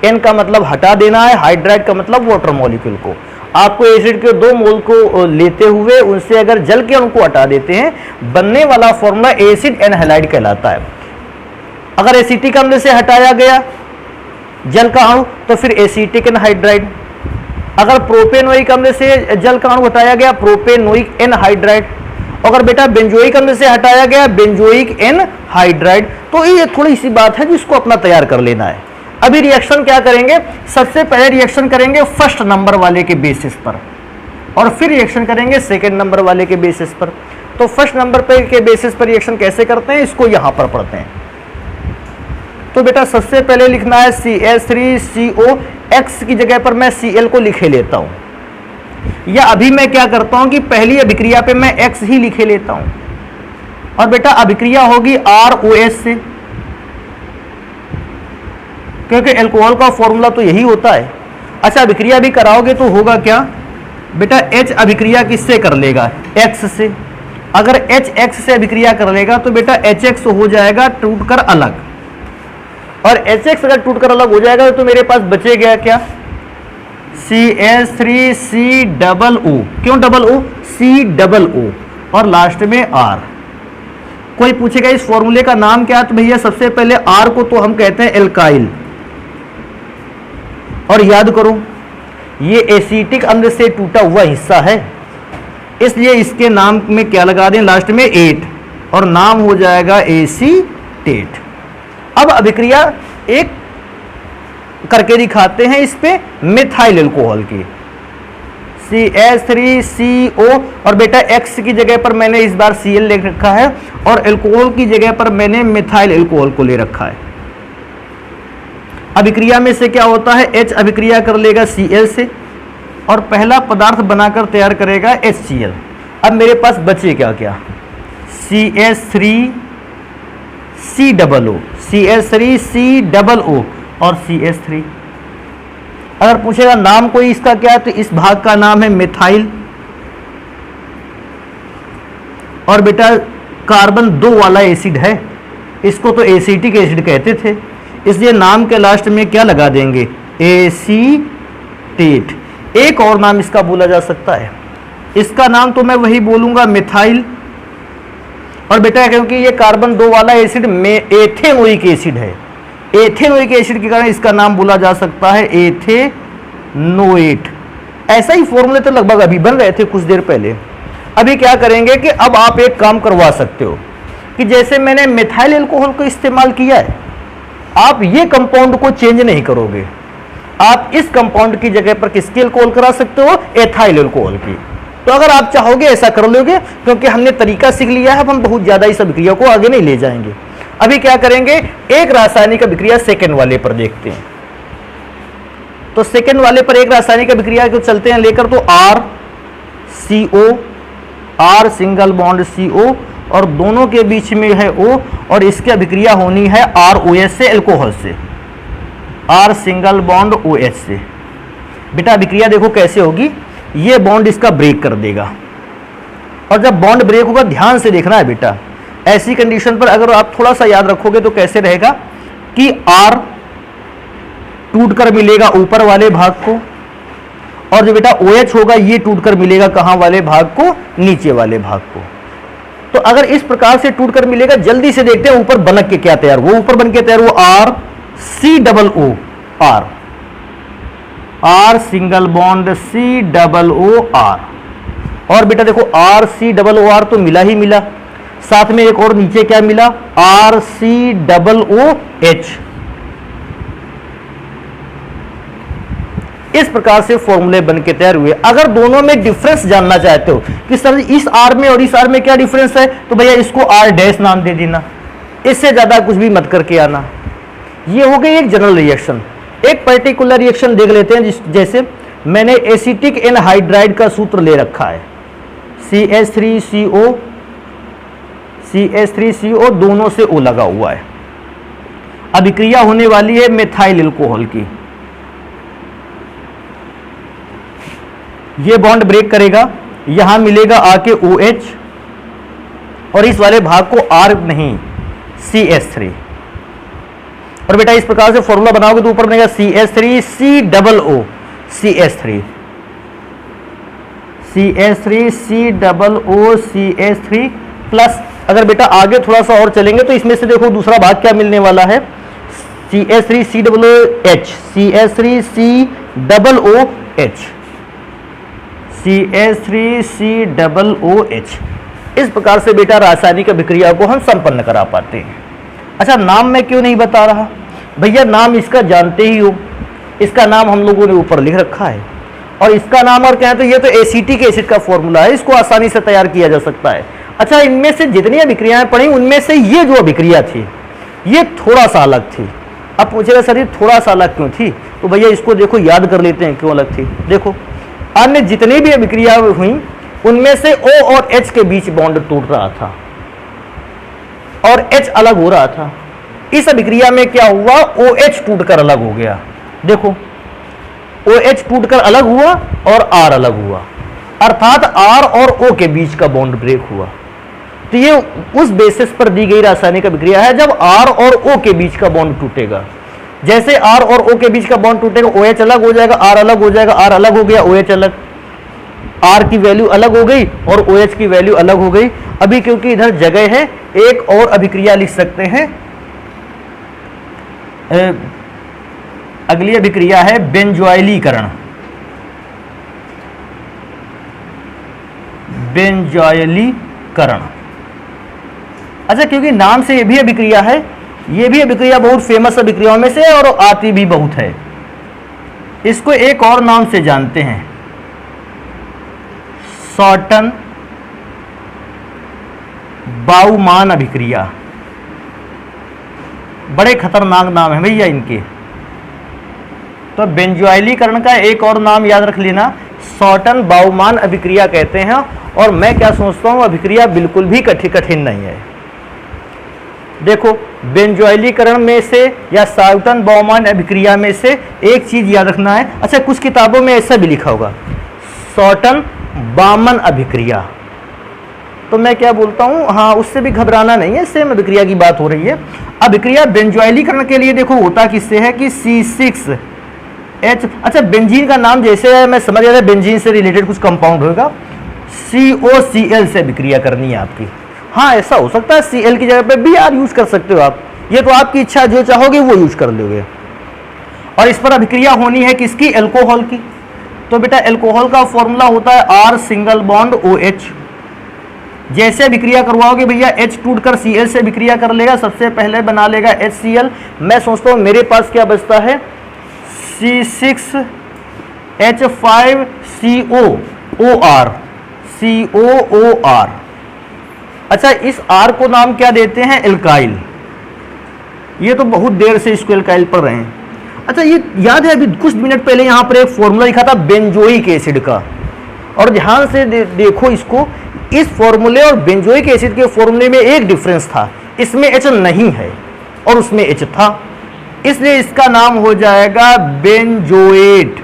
एन का मतलब हटा देना है, हाइड्राइड का मतलब वाटर मॉलिक्यूल को। आपको एसिड के 2 मोल को लेते हुए उनसे अगर जल के अणु को हटा देते हैं, बनने वाला फॉर्मूला एसिड एनहाइलाइड कहलाता है। अगर एसिटिक अम्ल से हटाया गया जल का अणु तो फिर एसिटिक एनहाइड्राइड, अगर प्रोपेनोइक अम्ल से जल का अणु हटाया गया प्रोपेनोइक एनहाइड्राइड, अगर बेटा बेंजोइक अम्ल से हटाया गया बेंजोइक एनहाइड्राइड। तो ये थोड़ी सी बात है जिसको अपना तैयार कर लेना है। अभी रिएक्शन क्या करेंगे, सबसे पहले रिएक्शन करेंगे फर्स्ट नंबर वाले के बेसिस पर और फिर रिएक्शन करेंगे सेकंड नंबर वाले के बेसिस पर। तो फर्स्ट नंबर पे के बेसिस पर रिएक्शन कैसे करते हैं, इसको यहां पर पढ़ते हैं। तो बेटा सबसे पहले लिखना है CH3CO, X की जगह पर मैं Cl को लिखे लेता हूं, या अभी मैं क्या करता हूं कि पहली अभिक्रिया पे मैं X ही लिखे लेता हूं, और बेटा अभिक्रिया होगी ROH से, क्योंकि अल्कोहल का फॉर्मूला तो यही होता है। अच्छा, अभिक्रिया भी कराओगे तो होगा क्या बेटा, H अभिक्रिया किससे कर लेगा, X से। अगर H X से अभिक्रिया कर लेगा तो बेटा HX हो जाएगा टूट कर अलग, और HX अगर टूट कर अलग हो जाएगा तो मेरे पास बचे गया क्या, CH3COO। क्यों डबल O, COO और लास्ट में R। कोई पूछेगा इस फॉर्मूले का नाम क्या है, तो भैया सबसे पहले R को तो हम कहते हैं एल्काइल, और याद करो ये एसिटिक अम्ल से टूटा हुआ हिस्सा है, इसलिए इसके नाम में क्या लगा दें, लास्ट में 8, और नाम हो जाएगा एसीटेट। अब अभिक्रिया एक करके दिखाते हैं इस पे मिथाइल अल्कोहल की, CH3CO, और बेटा X की जगह पर मैंने इस बार Cl ले रखा है और अल्कोहल की जगह पर मैंने मिथाइल अल्कोहल को ले रखा है। अभिक्रिया में से क्या होता है, H अभिक्रिया कर लेगा Cl से और पहला पदार्थ बनाकर तैयार करेगा HCl। अब मेरे पास बचे क्या क्या, CH3COO, CH3COO और CH3। अगर पूछेगा नाम कोई इसका क्या है, तो इस भाग का नाम है मिथाइल, और बेटा कार्बन 2 वाला एसिड है, इसको तो एसिटिक एसिड कहते थे, इसलिए नाम के लास्ट में क्या लगा देंगे, एसीटेट। एक और नाम इसका बोला जा सकता है, इसका नाम तो मैं वही बोलूंगा मिथाइल, और बेटा क्योंकि ये कार्बन 2 वाला एसिड में एथेनोइक एसिड है, एथेनोइक एसिड के कारण इसका नाम बोला जा सकता है एथेनोएट। ऐसा ही फॉर्मूले तो लगभग अभी बन रहे थे कुछ देर पहले। अभी क्या करेंगे कि अब आप एक काम करवा सकते हो कि जैसे मैंने मिथाइल अल्कोहल को इस्तेमाल किया है, आप ये कंपाउंड को चेंज नहीं करोगे, आप इस कंपाउंड की जगह पर किसकी अल्कोहल करा सकते हो, एथाइल अल्कोहल की। तो अगर आप चाहोगे ऐसा कर लोगे, क्योंकि हमने तरीका सीख लिया है, अब हम बहुत ज्यादा इस अभिक्रिया को आगे नहीं ले जाएंगे। अभी क्या करेंगे, एक रासायनिक अभिक्रिया सेकंड वाले पर देखते हैं। तो सेकंड वाले पर एक रासायनिक अभिक्रिया को चलते हैं लेकर, तो R CO, R single bond CO, और दोनों के बीच में है O, और इसकी अभिक्रिया होनी है ROH से, अल्कोहल से, R सिंगल बॉन्ड OH से। बेटा अभिक्रिया देखो कैसे होगी, ये बॉन्ड इसका ब्रेक कर देगा, और जब बॉन्ड ब्रेक होगा ध्यान से देखना है बेटा, ऐसी कंडीशन पर अगर आप थोड़ा सा याद रखोगे तो कैसे रहेगा कि R टूटकर मिलेगा ऊपर वाले भाग को, और जो बेटा OH होगा ये टूटकर मिलेगा कहां वाले भाग को, नीचे वाले भाग को। तो अगर इस प्रकार से टूटकर मिलेगा, जल्दी से देखते हैं ऊपर बनक के क्या तैयार, वो ऊपर बन के तैयार वो RCOO, R single bond COOR, और बेटा देखो RCOOR तो मिला ही मिला, साथ में एक और नीचे क्या मिला, RCOOH। इस प्रकार से फॉर्मूले बन के तैयार हुए। अगर दोनों में डिफरेंस जानना चाहते हो कि सर इस R में और इस R में क्या डिफरेंस है, तो भैया इसको R' नाम दे देना, इससे ज्यादा कुछ भी मत करके आना। ये हो गई एक जनरल रिएक्शन। एक पर्टिकुलर रिएक्शन देख लेते हैं, जैसे मैंने एसिटिक एनहाइड्राइड का सूत्र ले रखा है, CH3CO दोनों से O लगा हुआ है। अभिक्रिया होने वाली है मेथाइल अल्कोहल की। ये बॉन्ड ब्रेक करेगा, यहां मिलेगा आके OH, और इस वाले भाग को R नहीं CH3, और बेटा इस प्रकार से फॉर्मूला बनाओगे तो ऊपर बनेगा CH3COO, CH3 प्लस, अगर बेटा आगे थोड़ा सा और चलेंगे तो इसमें से देखो दूसरा भाग क्या मिलने वाला है, CH3COOH, CH3COOH। इस प्रकार से बेटा रासायनिक अभिक्रिया को हम संपन्न करा पाते हैं। अच्छा, नाम मैं क्यों नहीं बता रहा भैया, नाम इसका जानते ही हो, इसका नाम हम लोगों ने ऊपर लिख रखा है, और इसका नाम और क्या है, तो ये तो एसिटिक एसिड का फॉर्मूला है, इसको आसानी से तैयार किया जा सकता है। अच्छा, इनमें से जितनी अभिक्रियाएं पढ़ी उनमें से ये जो अभिक्रिया थी ये थोड़ा सा अलग थी। अब पूछेगा सर ये थोड़ा सा अलग क्यों थी, तो भैया इसको देखो याद कर लेते हैं क्यों अलग थी। देखो अन्य जितनी भी अभिक्रिया हुई उनमें से O और H के बीच बॉन्ड टूट रहा था और H अलग हो रहा था। इस अभिक्रिया में क्या हुआ, OH टूटकर अलग हो गया। देखो OH टूटकर अलग हुआ और R अलग हुआ, अर्थात R और O के बीच का बॉन्ड ब्रेक हुआ। तो ये उस बेसिस पर दी गई रासायनिक अभिक्रिया है जब R और O के बीच का बॉन्ड टूटेगा। जैसे R और O के बीच का बॉन्ड टूटेगा, OH अलग हो जाएगा, R अलग हो जाएगा, R अलग हो गया, OH अलग, R की वैल्यू अलग हो गई और OH की वैल्यू अलग हो गई। अभी क्योंकि इधर जगह है, एक और अभिक्रिया लिख सकते हैं। अगली अभिक्रिया है बेंजोइलीकरण। बेंजोइलीकरण, अच्छा क्योंकि नाम से ये भी अभिक्रिया है, ये भी अभिक्रिया बहुत फेमस अभिक्रियाओं में से और आती भी बहुत है। इसको एक और नाम से जानते हैं, शॉर्टन बाउमान अभिक्रिया। बड़े खतरनाक नाम है भैया इनके। तो बेंजोइलीकरण का एक और नाम याद रख लेना, शॉर्टन बाउमान अभिक्रिया कहते हैं। और मैं क्या सोचता हूं, अभिक्रिया बिल्कुल भी कठिन नहीं है। देखो बेंजोइलीकरण में से या शॉर्टन बाउमान अभिक्रिया में से एक चीज याद रखना है। अच्छा कुछ किताबों में ऐसा भी लिखा होगा शॉर्टन बामन अभिक्रिया, तो मैं क्या बोलता हूं, हाँ उससे भी घबराना नहीं है, सेम अभिक्रिया की बात हो रही है। अभिक्रिया बेंजोइलीकरण के लिए देखो होता किससे है कि C6H, अच्छा बेंजीन का नाम जैसे है मैं समझ गया था, बेंजीन से रिलेटेड कुछ कंपाउंड होगा, COCl से अभिक्रिया करनी है आपकी। हाँ ऐसा हो सकता है Cl की जगह पे भी यार यूज कर सकते हो आप, ये तो आपकी इच्छा, जो चाहोगे वो यूज कर लोगे। और इस पर अभिक्रिया होनी है किसकी, एल्कोहल की। तो बेटा एल्कोहल का फॉर्मूला होता है R सिंगल बॉन्ड OH। जैसे अभिक्रिया करवाओगे भैया H टूटकर Cl से अभिक्रिया कर लेगा, सबसे पहले बना लेगा HCl। मैं सोचता हूँ मेरे पास क्या बचता है C6H5COOR, COOR। अच्छा, इस R को नाम क्या देते हैं? एल्काइल। ये तो बहुत देर से इसको एल्काइल पढ़ रहे हैं। अच्छा, ये याद है अभी कुछ मिनट पहले यहाँ पर एक फॉर्मूला लिखा था बेंजोइक एसिड का, और ध्यान से देखो इसको, इस फॉर्मूले और बेंजोइक एसिड के फॉर्मूले में एक डिफरेंस था, इसमें H नहीं है और उसमें H था, इसलिए इसका नाम हो जाएगा बेंजोएट।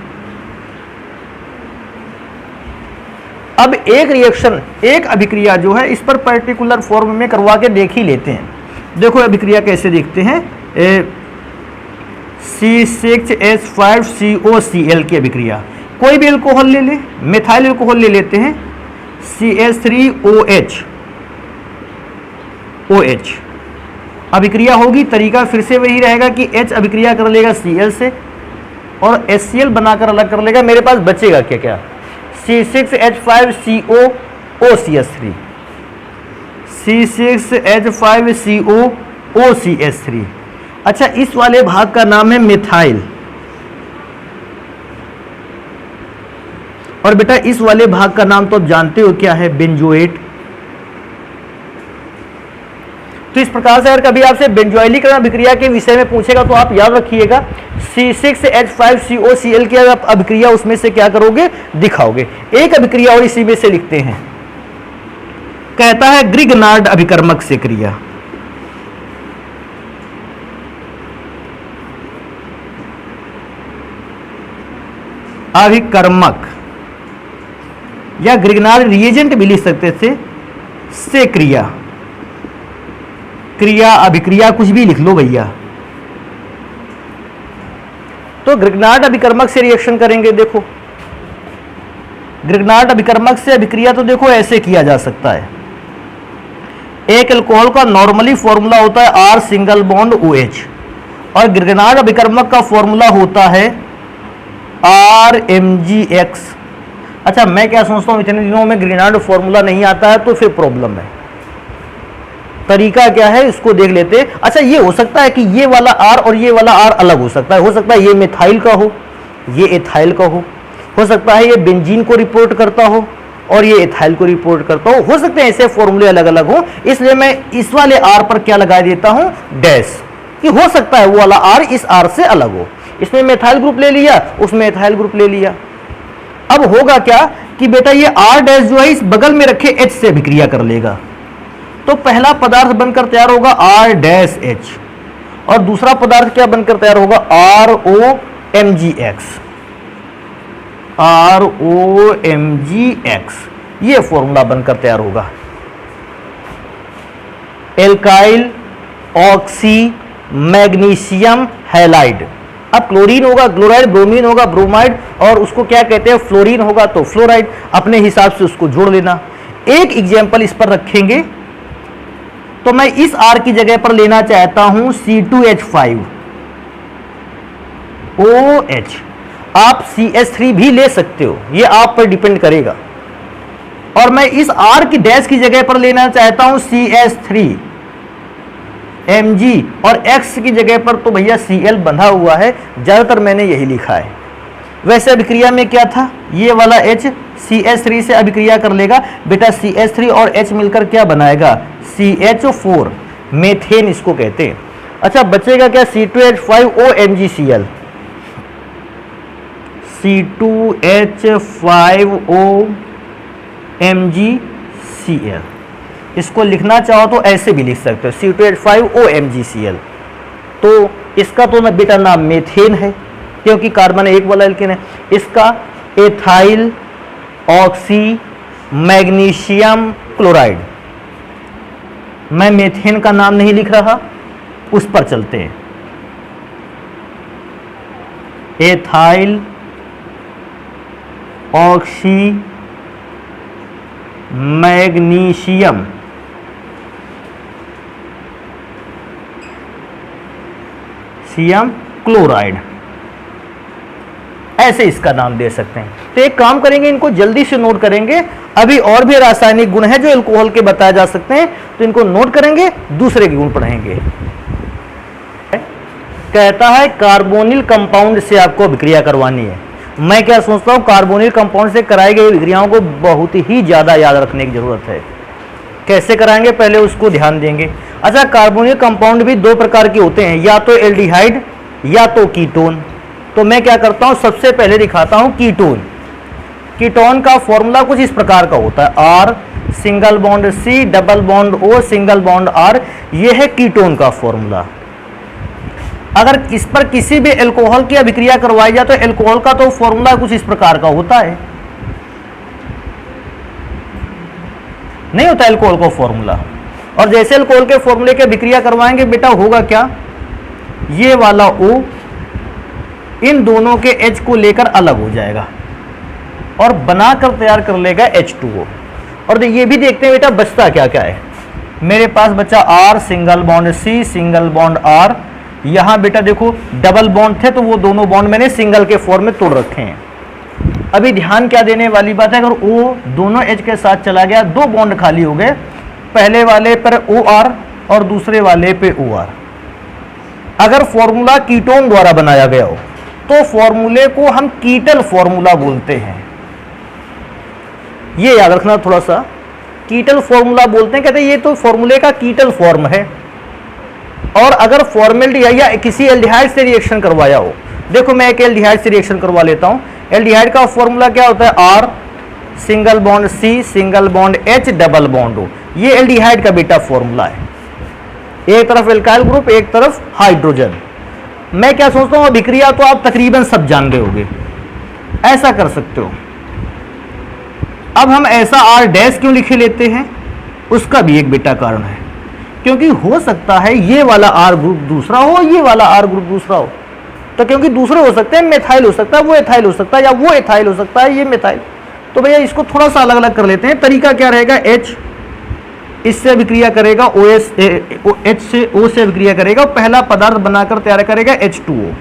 अब एक रिएक्शन, एक अभिक्रिया जो है, इस पर पर्टिकुलर फॉर्म में करवा के देख ही लेते हैं। देखो अभिक्रिया कैसे देखते हैं। C6H5COCl की अभिक्रिया, कोई भी अल्कोहल ले ले, मिथाइल अल्कोहल ले लेते हैं, CH3OH, OH अभिक्रिया होगी। तरीका फिर से वही रहेगा कि H अभिक्रिया कर लेगा Cl से और HCl बनाकर अलग कर लेगा। मेरे पास बचेगा क्या क्या? C6H5COOCH3, C6H5COOCH3। अच्छा, इस वाले भाग का नाम है मिथाइल, और बेटा इस वाले भाग का नाम तो आप जानते हो क्या है? बेंजोएट। तो इस प्रकार से अगर कभी आपसे बेंजोइलीकरण अभिक्रिया के विषय में पूछेगा तो आप याद रखिएगा C6H5COCl की अभिक्रिया, उसमें से क्या करोगे? दिखाओगे। एक अभिक्रिया और इसी में से लिखते हैं, कहता है ग्रिगनार्ड अभिकर्मक से क्रिया। अभिकर्मक या ग्रिगनार्ड रिएजेंट भी लिख सकते थे, से क्रिया, क्रिया अभिक्रिया कुछ भी लिख लो भैया। तो ग्रिगनार्ड अभिकर्मक से रिएक्शन करेंगे। देखो ग्रिगनार्ड अभिकर्मक से अभिक्रिया तो देखो ऐसे किया जा सकता है। एक अल्कोहल का नॉर्मली फॉर्मूला होता है R सिंगल बॉन्ड OH, और ग्रिगनार्ड अभिकर्मक का फॉर्मूला होता है RMgX। अच्छा, मैं क्या सोचता हूं, इतने दिनों में ग्रिगनार्ड फॉर्मूला नहीं आता है तो फिर प्रॉब्लम है। तरीका क्या है इसको देख लेते। अच्छा, ये हो सकता है कि ये वाला R और ये वाला R अलग हो सकता है ये मिथाइल का हो, ये एथाइल का हो सकता है ये बेंजीन को रिपोर्ट करता हो और ये एथाइल को रिपोर्ट करता हो सकते हैं ऐसे फॉर्मूले अलग अलग हो। इसलिए मैं इस वाले R पर क्या लगा देता हूं? डैश, कि हो सकता है वो वाला R इस R से अलग हो। इसमें मेथाइल ग्रुप ले लिया, उसमें एथाइल ग्रुप ले लिया। अब होगा क्या कि बेटा ये R डैश जो है इस बगल में रखे H से अभिक्रिया कर लेगा, तो पहला पदार्थ बनकर तैयार होगा R डैश H, और दूसरा पदार्थ क्या बनकर तैयार होगा? ROMgX, ROMgX। ये फॉर्मूला बनकर तैयार होगा। Alkyl oxy magnesium halide. अब क्लोरीन होगा क्लोराइड, ब्रोमीन होगा ब्रोमाइड, और उसको क्या कहते हैं? फ्लोरीन होगा तो फ्लोराइड। अपने हिसाब से उसको जोड़ लेना। एक एग्जाम्पल इस पर रखेंगे, तो मैं इस R की जगह पर लेना चाहता हूं C2H5OH। आप CH3 भी ले सकते हो, ये आप पर डिपेंड करेगा। और मैं इस R की डैश की जगह पर लेना चाहता हूं CH3Mg, और X की जगह पर तो भैया Cl बंधा हुआ है, ज्यादातर मैंने यही लिखा है। वैसे अभिक्रिया में क्या था? ये वाला H CH3 से अभिक्रिया कर लेगा बेटा, CH3 और H मिलकर क्या बनाएगा? CH4, मेथेन इसको कहते हैं। अच्छा, बचेगा क्या? C2H5OMgCl, C2H5OMgCl। इसको लिखना चाहो तो ऐसे भी लिख सकते हो, C2H5OMgCl। तो इसका तो ना बेटा नाम मेथेन है, क्योंकि कार्बन एक वाला एल्केन है। इसका एथाइल ऑक्सी मैग्नीशियम क्लोराइड। मैं मेथेन का नाम नहीं लिख रहा, उस पर चलते हैं। एथाइल ऑक्सी मैग्नीशियम क्लोराइड, ऐसे इसका नाम दे सकते हैं। तो एक काम करेंगे, इनको जल्दी से नोट करेंगे। अभी और भी रासायनिक गुण हैं जो अल्कोहल के बताए जा सकते हैं, तो इनको नोट करेंगे, दूसरे के गुण पढ़ेंगे। कहता है कार्बोनिल कंपाउंड से आपको अभिक्रिया करवानी है। मैं क्या सोचता हूँ, कार्बोनिल कंपाउंड से कराई गई अभिक्रियाओं को बहुत ही ज़्यादा याद रखने की ज़रूरत है। कैसे कराएंगे पहले उसको ध्यान देंगे। अच्छा, कार्बोनिल कंपाउंड भी दो प्रकार के होते हैं, या तो एल्डिहाइड या तो कीटोन। तो मैं क्या करता हूँ, सबसे पहले दिखाता हूँ कीटोन। कीटोन का फॉर्मूला कुछ इस प्रकार का होता है, R single bond C double bond O single bond R. ये है कीटोन का फॉर्मूला। अगर इस पर किसी भी एल्कोहल की अभिक्रिया करवाई जाए तो एल्कोहल का तो फॉर्मूला कुछ इस प्रकार का होता है, नहीं होता एल्कोहल का फॉर्मूला। और जैसे एल्कोहल के फॉर्मूले की अभिक्रिया करवाएंगे बेटा, होगा क्या, ये वाला O इन दोनों के H को लेकर अलग हो जाएगा और बनाकर तैयार कर लेगा H2O। और ये भी देखते हैं बेटा बचता क्या क्या है। मेरे पास बचा R single bond C single bond R। यहाँ बेटा देखो डबल बॉन्ड थे तो वो दोनों बॉन्ड मैंने सिंगल के फॉर्म में तोड़ रखे हैं। अभी ध्यान क्या देने वाली बात है, अगर O दोनों H के साथ चला गया, दो बॉन्ड खाली हो गए, पहले वाले पर OR और दूसरे वाले पे OR। अगर फॉर्मूला कीटोन द्वारा बनाया गया हो तो फॉर्मूले को हम कीटल फॉर्मूला बोलते हैं। ये याद रखना थोड़ा सा, कीटल फॉर्मूला बोलते हैं, कहते हैं ये तो फॉर्मूले का कीटल फॉर्म है। और अगर फॉर्मेल्डिहाइड या किसी एल्डिहाइड से रिएक्शन करवाया हो, देखो मैं एक एल्डिहाइड से रिएक्शन करवा लेता हूं। एल्डिहाइड का फॉर्मूला क्या होता है, R single bond C single bond H double bond O. ये एल्डिहाइड का बेटा फॉर्मूला है। एक तरफ एल्काइल ग्रुप, एक तरफ हाइड्रोजन। मैं क्या सोचता हूं, अभिक्रिया तो आप तकरीबन सब जान गए होंगे, ऐसा कर सकते हो। अब हम ऐसा आर डैश क्यों लिखे लेते हैं, उसका भी एक बेटा कारण है, क्योंकि हो सकता है ये वाला आर ग्रुप दूसरा हो, ये वाला आर ग्रुप दूसरा हो। तो क्योंकि दूसरे हो सकते हैं, मेथाइल हो सकता है, वो एथाइल हो सकता है, या वो एथाइल हो सकता है, ये मेथाइल। तो भैया इसको थोड़ा सा अलग अलग कर लेते हैं। तरीका क्या रहेगा, H इससे अभिक्रिया करेगा, H से O से अभिक्रिया करेगा, पहला पदार्थ बनाकर तैयार करेगा H2O।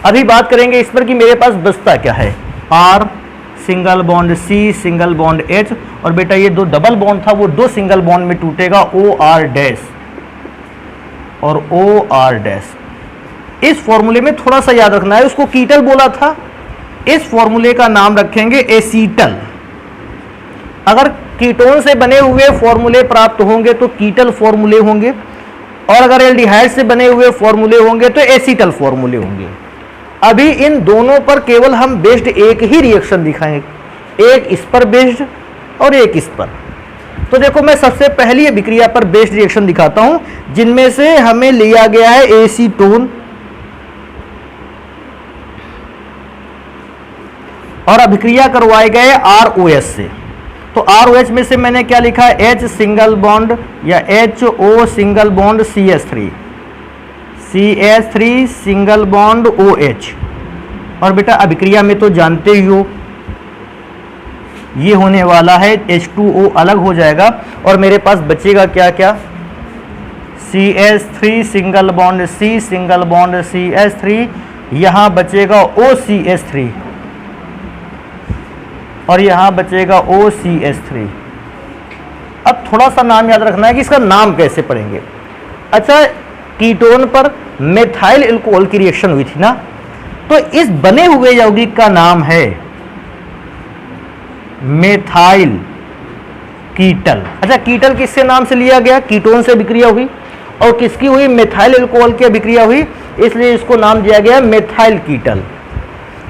अभी बात करेंगे इस पर कि मेरे पास बचता क्या है, R single bond C single bond H, और बेटा ये दो डबल बॉन्ड था वो दो सिंगल बॉन्ड में टूटेगा, OR डैश और OR डैश। इस फॉर्मूले में थोड़ा सा याद रखना है, उसको कीटल बोला था, इस फॉर्मूले का नाम रखेंगे एसीटल। अगर कीटोन से बने हुए फॉर्मूले प्राप्त होंगे तो कीटल फॉर्मूले होंगे, और अगर एल्डिहाइड से बने हुए फॉर्मूले होंगे तो एसीटल फॉर्मूले होंगे। अभी इन दोनों पर केवल हम बेस्ड एक ही रिएक्शन दिखाएंगे, एक इस पर बेस्ड और एक इस पर। तो देखो मैं सबसे पहली अभिक्रिया पर बेस्ड रिएक्शन दिखाता हूं, जिनमें से हमें लिया गया है एसीटोन और अभिक्रिया करवाए गए ROH से। तो ROH में से मैंने क्या लिखा है, H सिंगल बॉन्ड या HO single bond CH3 single bond OH। और बेटा अभिक्रिया में तो जानते ही हो ये होने वाला है, H2O अलग हो जाएगा और मेरे पास बचेगा क्या क्या, CH3 single bond C single bond CH3, यहां बचेगा OCH3 और यहां बचेगा OCH3। अब थोड़ा सा नाम याद रखना है कि इसका नाम कैसे पढ़ेंगे। अच्छा, कीटोन पर मेथाइल अल्कोहल की रिएक्शन हुई थी ना, तो इस बने हुए यौगिक का नाम है मेथाइल कीटल। अच्छा, कीटल किससे नाम से लिया गया, कीटोन से अभिक्रिया हुई और किसकी हुई, मेथाइल अल्कोहल की अभिक्रिया हुई, इसलिए इसको नाम दिया गया मेथाइल कीटल।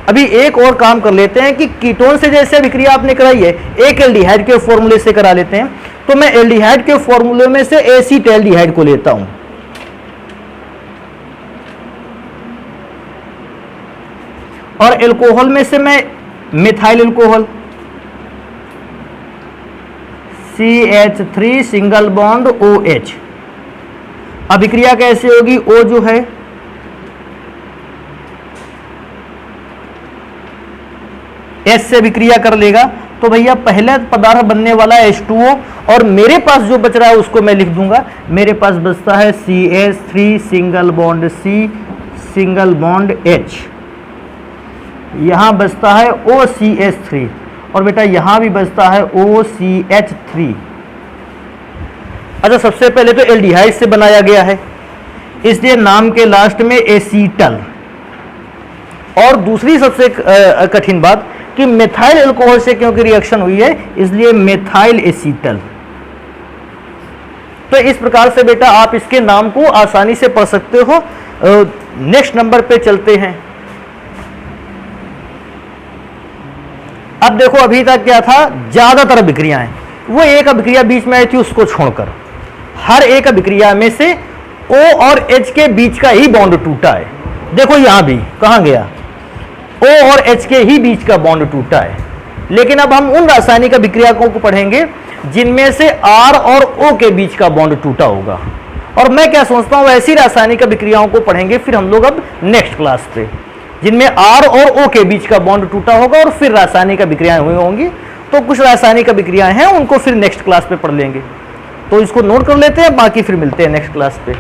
अभी एक और काम कर लेते हैं कि कीटोन से जैसे अभिक्रिया आपने कराई है, एक एल्डिहाइड के फॉर्मूले से करा लेते हैं। तो मैं एल्डिहाइड के फॉर्मूले में से एसीटैल्डिहाइड को लेता हूं, और एल्कोहल में से मैं methyl alcohol CH3 single bond OH। अभिक्रिया कैसे होगी, O जो है H से अभिक्रिया कर लेगा, तो भैया पहला पदार्थ बनने वाला है H2O, और मेरे पास जो बच रहा है उसको मैं लिख दूंगा। मेरे पास बचता है CH3 single bond C single bond H, यहां बचता है OCH3 और बेटा यहां भी बचता है OCH3। अच्छा, सबसे पहले तो एल्डिहाइड से बनाया गया है, इसलिए नाम के लास्ट में एसीटल। और दूसरी सबसे कठिन बात कि मेथाइल अल्कोहल से क्योंकि रिएक्शन हुई है, इसलिए मेथाइल एसीटल। तो इस प्रकार से बेटा आप इसके नाम को आसानी से पढ़ सकते हो। नेक्स्ट नंबर पे चलते हैं। अब देखो अभी तक क्या था, ज्यादातर अभिक्रियाएं, वो एक अभिक्रिया बीच में आई थी उसको छोड़कर हर एक अभिक्रिया में से O और H के बीच का ही बॉन्ड टूटा है। देखो यहां भी कहां गया, O और H के ही बीच का बॉन्ड टूटा है। लेकिन अब हम उन रासायनिक अभिक्रियाओं को पढ़ेंगे जिनमें से R और O के बीच का बॉन्ड टूटा होगा। और मैं क्या सोचता हूं, ऐसी रासायनिक अभिक्रियाओं को पढ़ेंगे फिर हम लोग अब नेक्स्ट क्लास पे, जिनमें R और O के बीच का बॉन्ड टूटा होगा और फिर रासायनिक अभिक्रियाएं हुई होंगी। तो कुछ रासायनिक अभिक्रियाएं हैं उनको फिर नेक्स्ट क्लास पे पढ़ लेंगे। तो इसको नोट कर लेते हैं, बाकी फिर मिलते हैं नेक्स्ट क्लास पे।